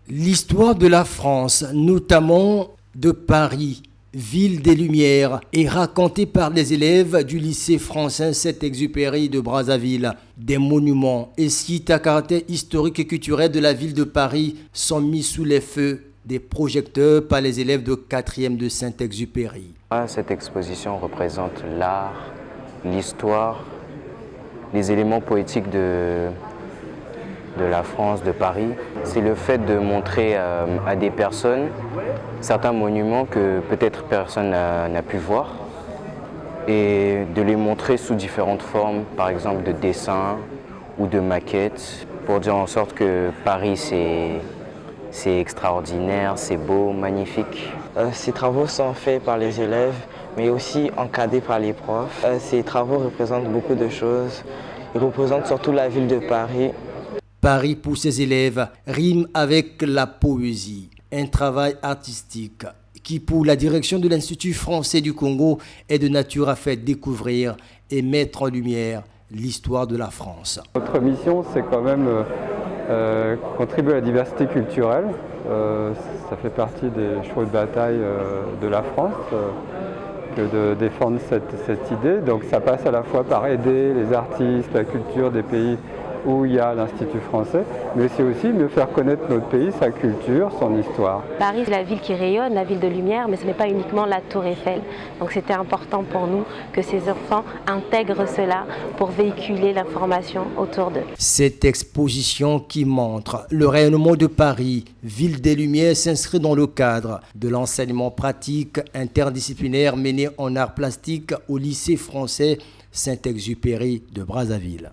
L'histoire de la France, notamment de Paris, ville des Lumières, est racontée par les élèves du lycée français Saint-Exupéry de Brazzaville. Des monuments et sites à caractère historique et culturel de la ville de Paris sont mis sous les feux des projecteurs par les élèves de 4e de Saint-Exupéry. Cette exposition représente l'art, l'histoire, les éléments poétiques de la France, de Paris. C'est le fait de montrer à des personnes certains monuments que peut-être personne n'a pu voir et de les montrer sous différentes formes, par exemple de dessins ou de maquettes, pour dire en sorte que Paris c'est extraordinaire, c'est beau, magnifique. Ces travaux sont faits par les élèves, mais aussi encadrés par les profs. Ces travaux représentent beaucoup de choses. Ils représentent surtout la ville de Paris. Paris, pour ses élèves, rime avec la poésie, un travail artistique qui, pour la direction de l'Institut français du Congo, est de nature à faire découvrir et mettre en lumière l'histoire de la France. Notre mission, c'est quand même contribuer à la diversité culturelle. Ça fait partie des chevaux de bataille de la France que de défendre cette idée. Donc ça passe à la fois par aider les artistes, la culture des pays où il y a l'Institut français, mais c'est aussi mieux faire connaître notre pays, sa culture, son histoire. Paris, c'est la ville qui rayonne, la ville de lumière, mais ce n'est pas uniquement la Tour Eiffel. Donc c'était important pour nous que ces enfants intègrent cela pour véhiculer l'information autour d'eux. Cette exposition qui montre le rayonnement de Paris, ville des Lumières, s'inscrit dans le cadre de l'enseignement pratique interdisciplinaire mené en arts plastiques au lycée français Saint-Exupéry de Brazzaville.